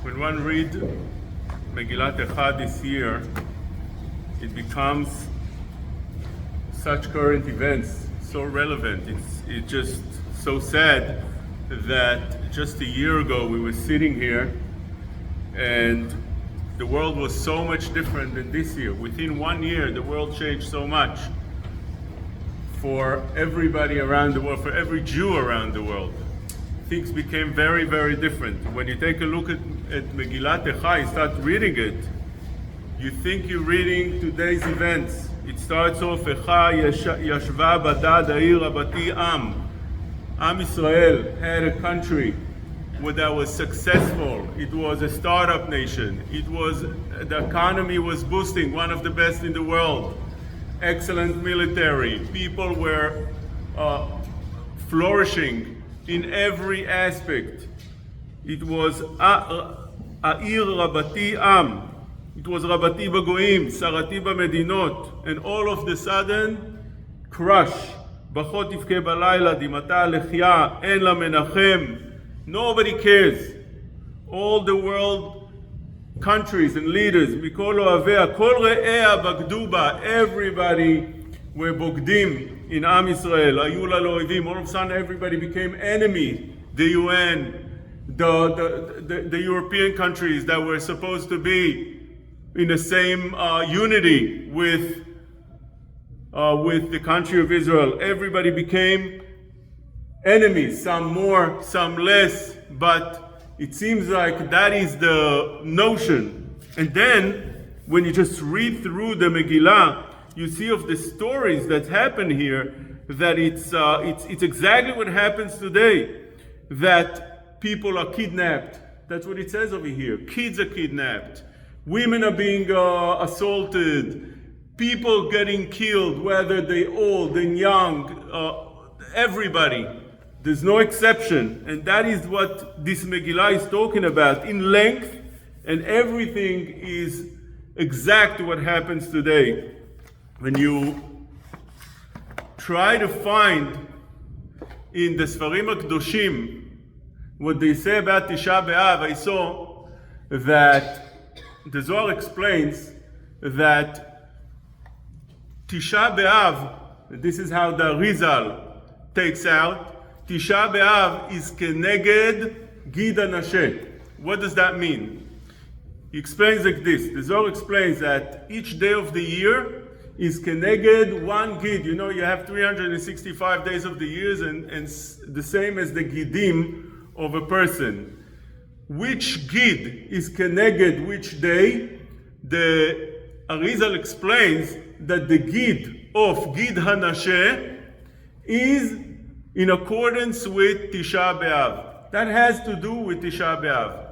When one reads Megillat Echad this year, it becomes such current events, so relevant. It's just so sad that just a year ago we were sitting here and the world was so much different than this year. Within 1 year, the world changed so much for everybody around the world, for every Jew around the world. Things became very, very different. When you take a look at Megillat Echad, you start reading it, you think you're reading today's events. It starts off, Echa yashva badad ha'ir rabati am. Am Israel had a country that was successful. It was a startup nation. The economy was boosting, one of the best in the world. Excellent military. People were flourishing in every aspect. It was A'ir Rabati Am. It was Rabati Bagoim, Sarati Bamedinot, and all of the sudden, crush. Bachot Tivke Balayla, Dimata Lechya, En La Menachem. Nobody cares. All the world countries and leaders, Mikol Oavea, Kol Re'ea Bagduba, everybody were Bogdim in Am Yisrael, Ayula Lo'evim. All of a sudden everybody became enemy. The UN, the European countries that were supposed to be in the same unity with the country of Israel. Everybody became enemies, some more, some less, but it seems like that is the notion. And then, when you just read through the Megillah, you see of the stories that happen here, that it's exactly what happens today, that people are kidnapped. That's what it says over here. Kids are kidnapped. Women are being assaulted. People getting killed, whether they're old and young, everybody. There's no exception. And that is what this Megillah is talking about in length, and everything is exact to what happens today. When you try to find in the Sfarim HaKdoshim what they say about Tisha B'Av, I saw that the Zohar explains that Tisha B'Av, this is how the Rizal takes out, Tisha B'Av is keneged Gid HaNasheh. What does that mean? He explains like this. The Zohar explains that each day of the year is keneged one Gid. You know, you have 365 days of the years and the same as the Gidim of a person. Which Gid is keneged which day? The Arizal explains that the Gid of Gid HaNasheh is in accordance with Tisha B'Av. That has to do with Tisha B'Av.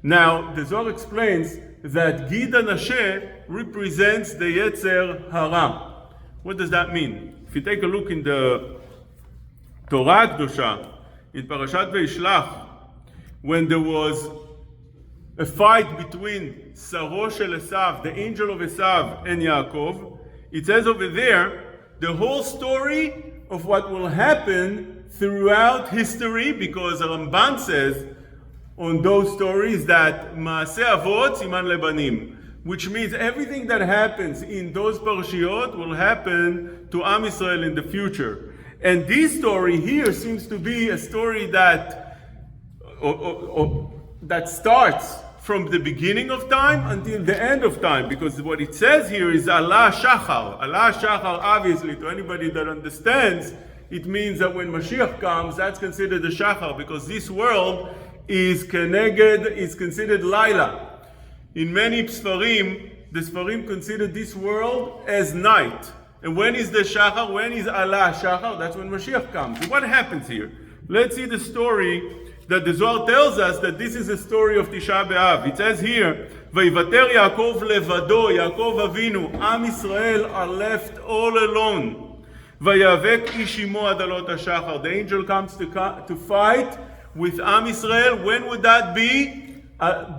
Now, the Zohar explains that Gid HaNasheh represents the Yetzer Hara. What does that mean? If you take a look in the Torah Kedosha, in Parashat Ve'ishlach, when there was a fight between Saro Shel Esav, the angel of Esav, and Yaakov, it says over there, the whole story of what will happen throughout history, because Ramban says on those stories that Maaseh Avot Siman Lebanim, which means everything that happens in those parashiyot will happen to Am Yisrael in the future. And this story here seems to be a story that starts from the beginning of time until the end of time, because what it says here is Allah Shachar. Allah Shachar, obviously, to anybody that understands, it means that when Mashiach comes, that's considered the Shachar, because this world is keneged, is considered Laila. In many Sfarim, the Sfarim consider this world as night. And when is the Shachar? When is Allah Shachar? That's when Mashiach comes. So what happens here? Let's see the story that the Zohar tells us that this is a story of Tisha B'Av. It says here, Vayivater Yaakov levado, Yaakov Avinu, Am Yisrael are left all alone. Vayavek ish imo ad alot hashachar. The angel comes to fight with Am Yisrael. When would that be?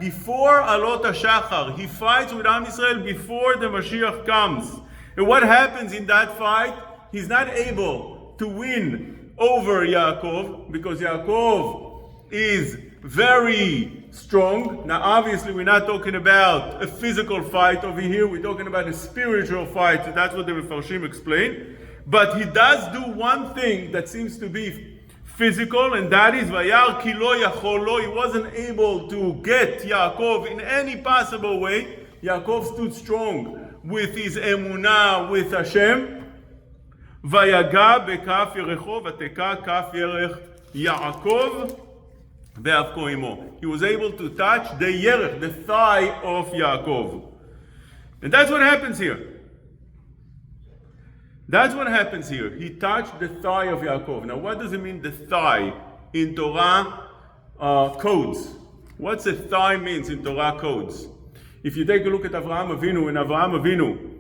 Before alot hashachar. He fights with Am Yisrael before the Mashiach comes. And what happens in that fight? He's not able to win over Yaakov, because Yaakov is very strong. Now obviously we're not talking about a physical fight over here, we're talking about a spiritual fight. So that's what the Mefarshim explain. But he does do one thing that seems to be physical, and that is Vayar ki lo yachol lo. He wasn't able to get Yaakov in any possible way. Yaakov stood strong with his emunah with Hashem. Vayaga bekaf yerecho vateka kaf yerech Yaakov ve'avko imo. He was able to touch the yerech, the thigh of Yaakov. And that's what happens here. That's what happens here. He touched the thigh of Yaakov. Now what does it mean, the thigh, in Torah codes? What's a thigh means in Torah codes? If you take a look at Avraham Avinu, and Avraham Avinu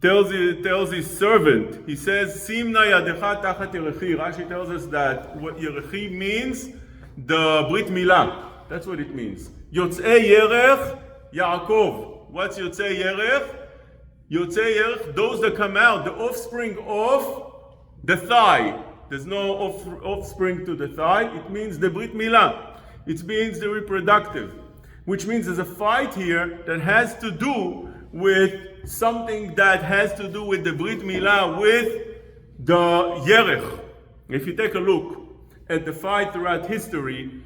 tells his servant, he says, Simna yadecha tachat yerechi. Rashi tells us that what yerechi means, the Brit Milah. That's what it means. Yotzei yerech Yaakov. What's Yotzei yerech? Yotzei yerech, those that come out, the offspring of the thigh. There's no offspring to the thigh. It means the Brit Milah. It means the reproductive. Which means there's a fight here that has to do with something that has to do with the Brit Milah, with the Yerech. If you take a look at the fight throughout history,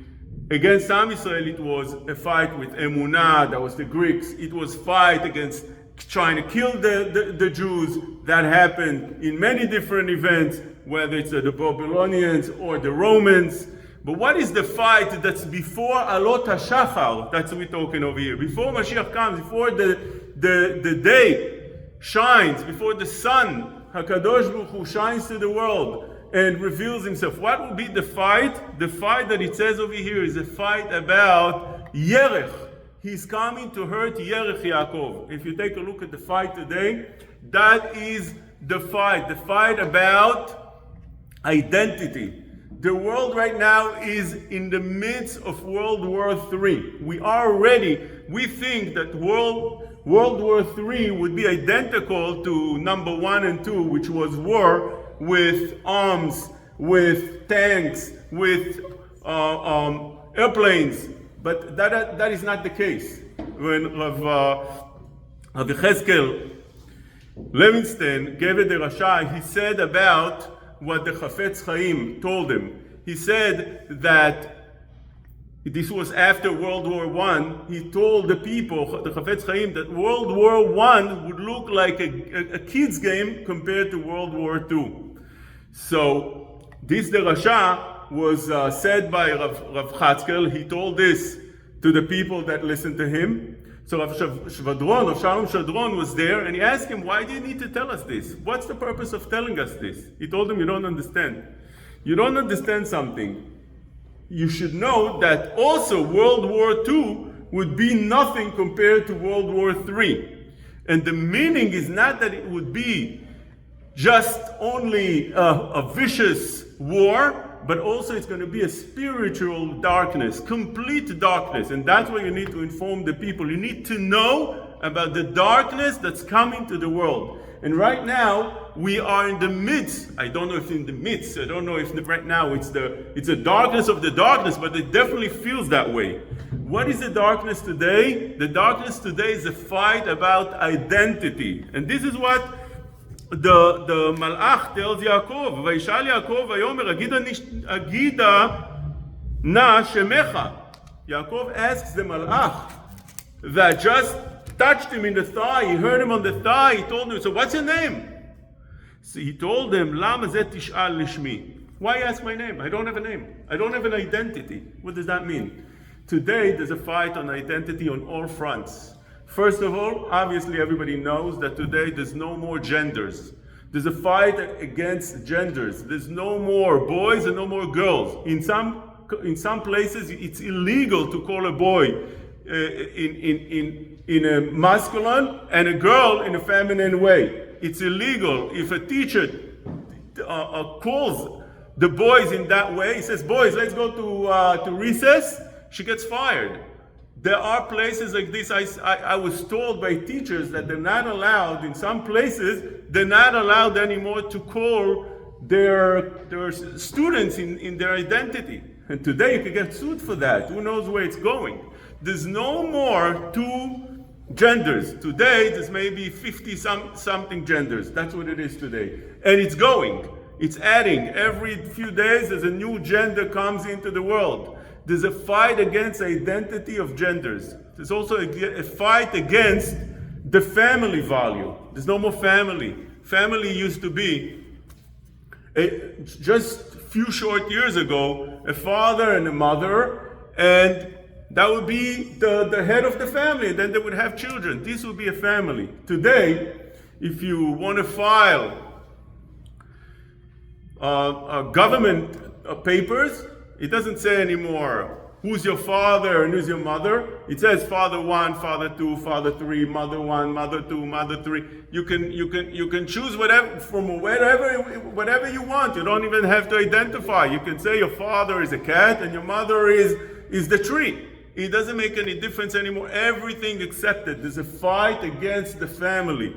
against Am Yisrael, it was a fight with Emunah, that was the Greeks. It was fight against trying to kill the Jews. That happened in many different events, whether it's the Babylonians or the Romans. But what is the fight that's before Alot HaShachar? That's what we're talking over here. Before Mashiach comes, before the day shines, before the sun, HaKadosh Baruch Hu shines to the world and reveals himself. What will be the fight? The fight that it says over here is a fight about Yerech. He's coming to hurt Yerech Yaakov. If you take a look at the fight today, that is the fight about identity. The world right now is in the midst of World War III. We think that World War III would be identical to number 1 and 2, which was war with arms, with tanks, with airplanes. But that is not the case. When Rav Yechezkel Levinston gave a derasha, he said about what the Chafetz Chaim told him. He said that this was after World War I. He told the people, the Chafetz Chaim, that World War I would look like a kid's game compared to World War II. So this derasha was said by Rav Chatzkel. He told this to the people that listened to him. So Rav Shalom Shadron was there, and he asked him, why do you need to tell us this? What's the purpose of telling us this? He told him, you don't understand. You don't understand something. You should know that also World War II would be nothing compared to World War III. And the meaning is not that it would be just only a vicious war, but also it's going to be a spiritual darkness, complete darkness. And that's why you need to inform the people. You need to know about the darkness that's coming to the world. And right now, we are in the midst. I don't know if in the midst. I don't know if right now it's a darkness of the darkness, but it definitely feels that way. What is the darkness today? The darkness today is a fight about identity. And this is what the Malach tells Yaakov, Vayishal Yaakov Vayomer Agida na shemecha. Yaakov asks the Malach that just touched him in the thigh. He heard him on the thigh. He told him, so what's your name? So he told him, Lama zeh tish'al lishmi. Why ask my name? I don't have a name. I don't have an identity. What does that mean? Today there's a fight on identity on all fronts. First of all, obviously everybody knows that today there's no more genders. There's a fight against genders. There's no more boys and no more girls. In some places, it's illegal to call a boy in a masculine and a girl in a feminine way. It's illegal. If a teacher calls the boys in that way, he says, boys, let's go to recess, she gets fired. There are places like this. I was told by teachers that they're not allowed, in some places, they're not allowed anymore to call their students in their identity. And today you can get sued for that. Who knows where it's going? There's no more two genders. Today there's maybe 50 something genders. That's what it is today. And it's going. It's adding. Every few days there's a new gender comes into the world. There's a fight against identity of genders. There's also a fight against the family value. There's no more family. Family used to be, just a few short years ago, a father and a mother, and that would be the head of the family, and then they would have children. This would be a family. Today, if you want to file government papers, it doesn't say anymore who's your father and who's your mother. It says father 1, father 2, father 3, mother 1, mother 2, mother 3. You can choose whatever you want. You don't even have to identify. You can say your father is a cat and your mother is the tree. It doesn't make any difference anymore. Everything accepted. There's a fight against the family.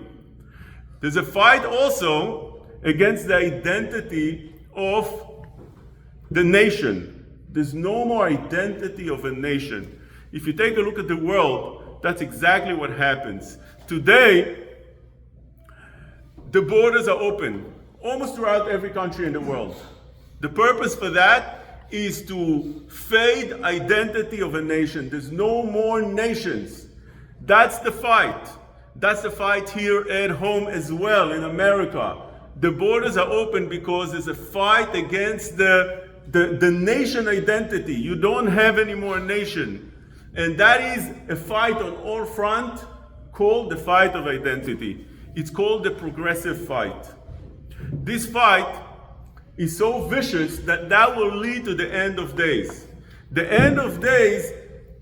There's a fight also against the identity of the nation. There's no more identity of a nation. If you take a look at the world, that's exactly what happens. Today, the borders are open almost throughout every country in the world. The purpose for that is to fade identity of a nation. There's no more nations. That's the fight. That's the fight here at home as well in America. The borders are open because there's a fight against the nation identity. You don't have any more nation. And that is a fight on all fronts called the fight of identity. It's called the progressive fight. This fight is so vicious that will lead to the end of days. The end of days,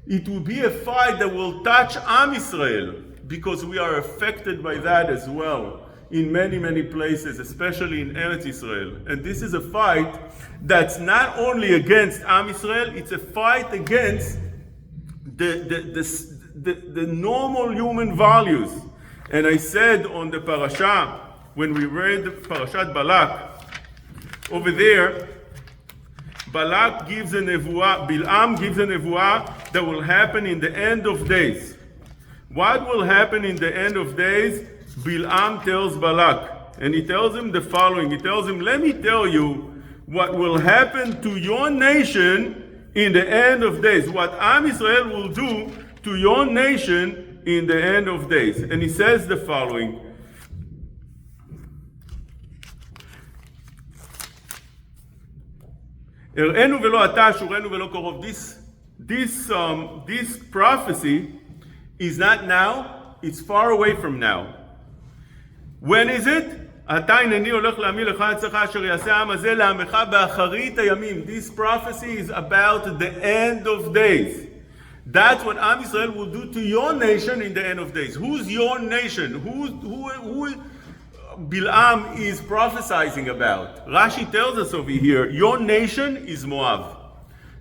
it will be a fight that will touch Am Israel, because we are affected by that as well in many, many places, especially in Eretz Israel. And this is a fight that's not only against Am Israel, it's a fight against the normal human values. And I said on the parasha, when we read Parashat Balak, over there, Balak gives a nevuah, Bil'am gives a nevuah that will happen in the end of days. What will happen in the end of days? Bil'am tells Balak, and he tells him the following. He tells him, let me tell you what will happen to your nation in the end of days. What Am Israel will do to your nation in the end of days. And he says the following. This prophecy is not now, it's far away from now. When is it? This prophecy is about the end of days. That's what Am Yisrael will do to your nation in the end of days. Who's your nation? Who Bil'am is prophesying about? Rashi tells us over here, your nation is Moab.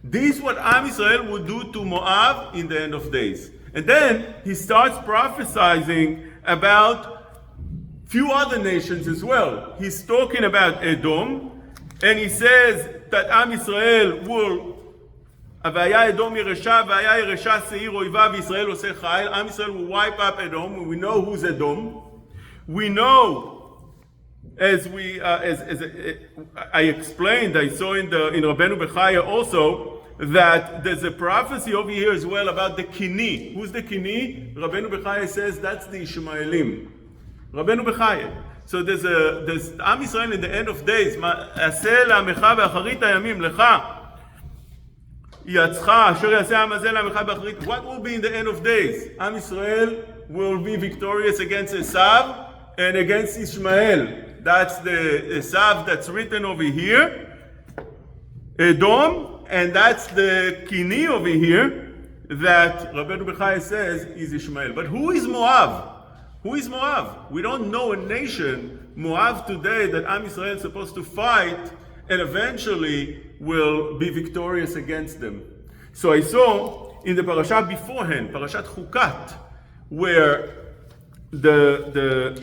This is what Am Yisrael will do to Moab in the end of days. And then he starts prophesying about few other nations as well. He's talking about Edom, and he says that Am Yisrael will Avaya Edom Yeresha, Avaya Yeresha Seir Oivav Yisrael Oseh Chayil. Am Yisrael will wipe up Edom. We know who's Edom. We know, as I explained, I saw in Rabbeinu Bechaya also, that there's a prophecy over here as well about the Kini. Who's the Kini? Rabbeinu Bechaya says that's the Ishmaelim. Rabbeinu Bechaya. So there's Am Yisrael in the end of days. Aseh la'amecha be'acharit hayamim lecha yatzcha asher yaseh am hazeh la'amecha be'acharit. What will be in the end of days? Am Yisrael will be victorious against Esav and against Ishmael. That's the Esav that's written over here, Edom, and that's the Kini over here that Rabbeinu Bechaya says is Ishmael. But who is Moab? Who is Moab? We don't know a nation, Moab today, that Am Yisrael is supposed to fight and eventually will be victorious against them. So I saw in the parasha beforehand, Parashat Chukat, where the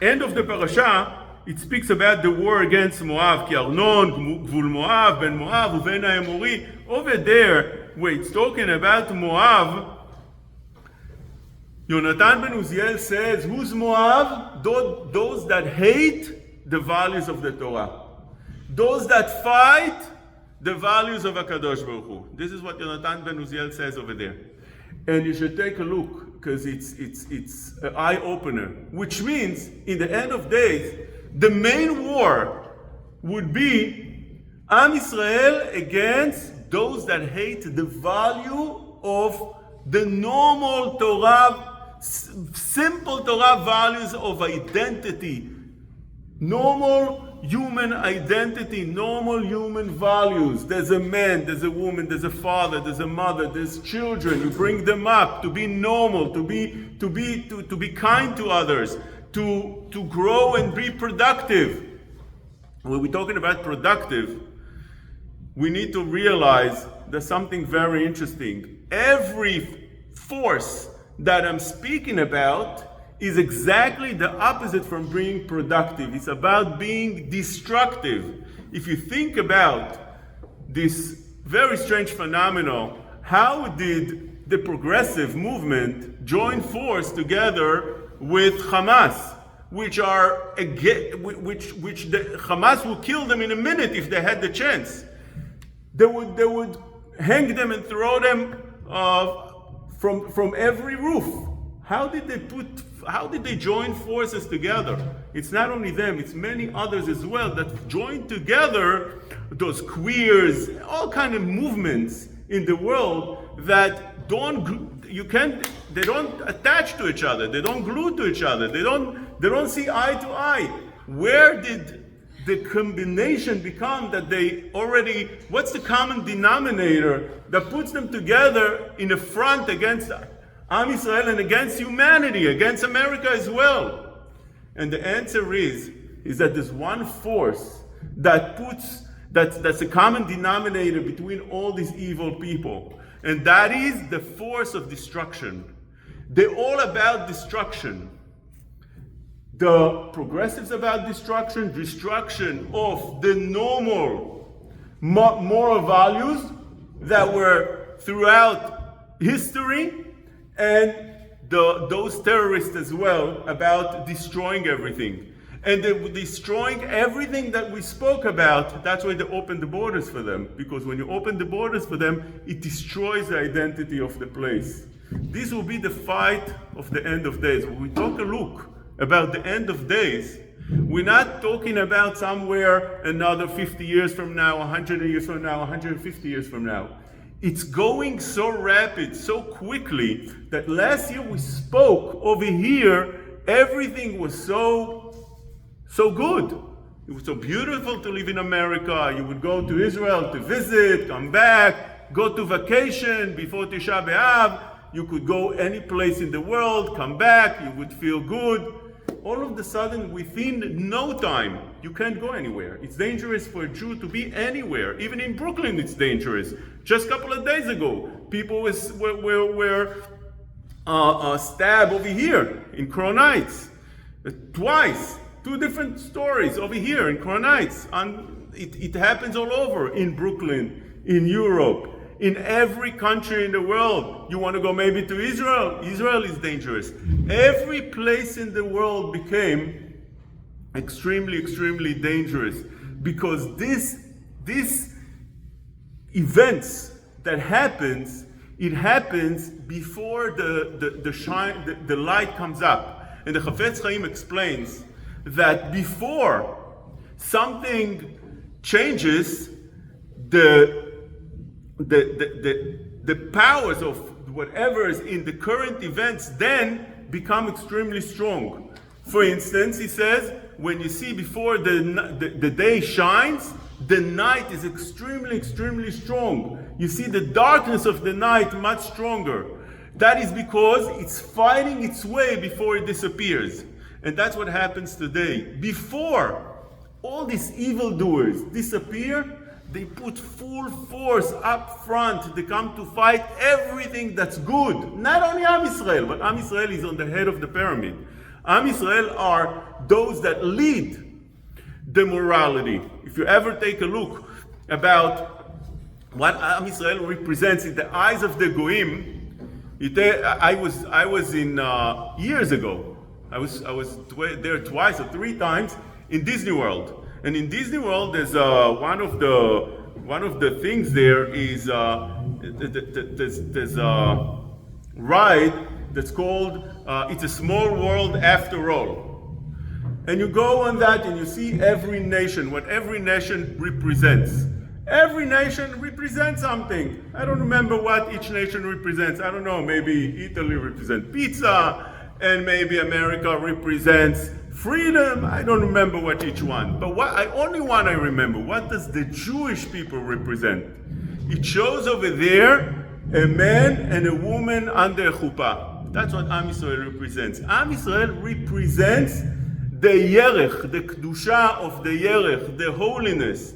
end of the parasha it speaks about the war against Moab, כי ארנון, גבול מואב, בין מואב ובין האמורי. Over there, where it's talking about Moab, Yonatan ben Uziel says, who's Moab? Those that hate the values of the Torah. Those that fight the values of HaKadosh Baruch Hu. This is what Yonatan ben Uziel says over there. And you should take a look, because it's an eye-opener. Which means, in the end of days, the main war would be Am Israel against those that hate the value of the normal Torah, simple Torah values of identity, normal human identity, normal human values. There's a man, there's a woman, there's a father, there's a mother, there's children. You bring them up to be normal, to be kind to others, to grow and be productive. When we're talking about productive, we need to realize there's something very interesting. Every force that I'm speaking about is exactly the opposite from being productive. It's about being destructive. If you think about this very strange phenomenon, how did the progressive movement join force together with Hamas, which the Hamas would kill them in a minute if they had the chance? They would hang them and throw them from every roof. How did they join forces together? It's not only them, it's many others as well that join together, those queers, all kind of movements in the world that they don't attach to each other, they don't glue to each other, they don't see eye to eye. Where did the combination become that what's the common denominator that puts them together in a front against Am Israel and against humanity, against America as well? And the answer is that there's one force that's a common denominator between all these evil people. And that is the force of destruction. They're all about destruction. The progressives about destruction of the normal moral values that were throughout history, and those terrorists as well about destroying everything. And they're destroying everything that we spoke about. That's why they opened the borders for them. Because when you open the borders for them, it destroys the identity of the place. This will be the fight of the end of days. When we talk a look about the end of days, we're not talking about somewhere another 50 years from now, 100 years from now, 150 years from now. It's going so rapid, so quickly, that last year we spoke over here, everything was so good. It was so beautiful to live in America. You would go to Israel to visit, come back, go to vacation before Tisha B'Av. You could go any place in the world, come back, you would feel good. All of a sudden, within no time, you can't go anywhere. It's dangerous for a Jew to be anywhere. Even in Brooklyn, it's dangerous. Just a couple of days ago, people were stabbed over here in Crown Heights. Twice. 2 different stories over here in Crown Heights. It happens all over, in Brooklyn, in Europe, in every country in the world. You want to go maybe to Israel? Israel is dangerous. Every place in the world became extremely, extremely dangerous, because this events that happens, it happens before the light comes up. And the Chafetz Chaim explains that before something changes, the powers of whatever is in the current events then become extremely strong. For instance, he says, when you see before the day shines, the night is extremely, extremely strong. You see the darkness of the night much stronger. That is because it's fighting its way before it disappears. And that's what happens today. Before all these evildoers disappear, they put full force up front. They come to fight everything that's good. Not only Am Israel, but Am Israel is on the head of the pyramid. Am Israel are those that lead the morality. If you ever take a look about what Am Yisrael represents in the eyes of the Goyim, I was in years ago. I was there twice or three times in Disney World, and in Disney World there's one of the things there is there's a ride that's called It's a Small World After All. And you go on that and you see every nation, what every nation represents. Every nation represents something. I don't remember what each nation represents. I don't know, maybe Italy represents pizza, and maybe America represents freedom. I don't remember what each one. But only one I remember. What does the Jewish people represent? It shows over there a man and a woman under a chuppah. That's what Am Yisrael represents. Am Yisrael represents the yerech, the kedusha of the yerech, the holiness,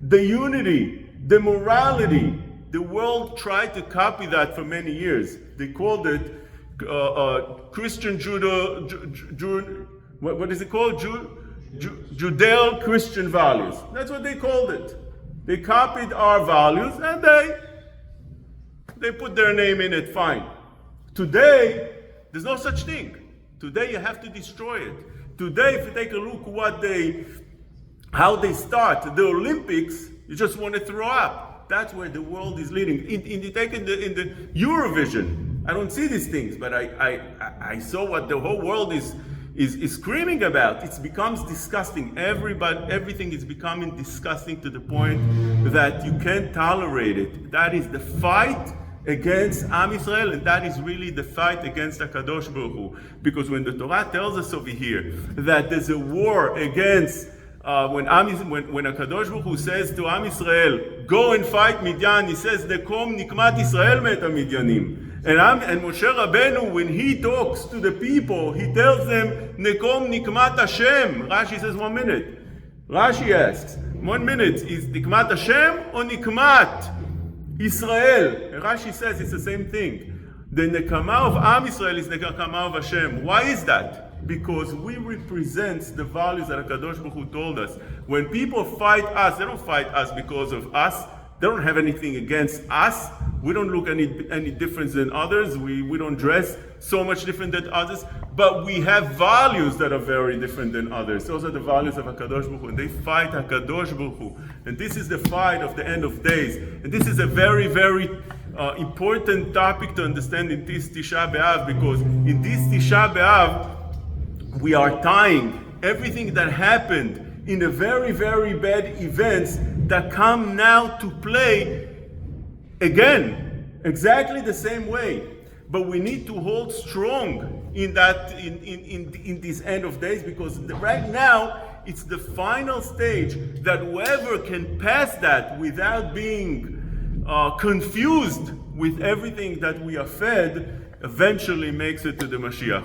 the unity, the morality. The world tried to copy that for many years. They called it Christian Judo, what is it called? Judeo-Christian values. That's what they called it. They copied our values and they put their name in it, fine. Today, there's no such thing. Today you have to destroy it. Today, if you take a look how they start the Olympics, you just want to throw up. That's where the world is leading. In the Eurovision, I don't see these things, but I saw what the whole world is screaming about. It becomes disgusting. Everything is becoming disgusting to the point that you can't tolerate it. That is the fight against Am Yisrael, and that is really the fight against HaKadosh Baruch Hu. Because when the Torah tells us over here that there's a war against when HaKadosh Baruch Hu says to Am Yisrael, go and fight Midian, he says, Nekom nikmat Yisrael met Midyanim. And Moshe Rabbeinu, when he talks to the people, he tells them, Nekom nikmat Hashem. Rashi says 1 minute. Rashi asks, 1 minute, is nikmat Hashem or nikmat Israel? And Rashi says it's the same thing. The nekama of Am Yisrael is the nekama of Hashem. Why is that? Because we represent the values that HaKadosh Baruch Hu told us. When people fight us, they don't fight us because of us. They don't have anything against us. We don't look any different than others. We don't dress so much different than others. But we have values that are very different than others. Those are the values of HaKadosh Baruch Hu. And they fight HaKadosh Baruch Hu. And this is the fight of the end of days. And this is a very, very important topic to understand in this Tisha B'Av. Because in this Tisha B'Av, we are tying everything that happened in the very, very bad events that come now to play again, exactly the same way. But we need to hold strong in that, in this end of days, because right now it's the final stage that whoever can pass that without being confused with everything that we are fed, eventually makes it to the Mashiach.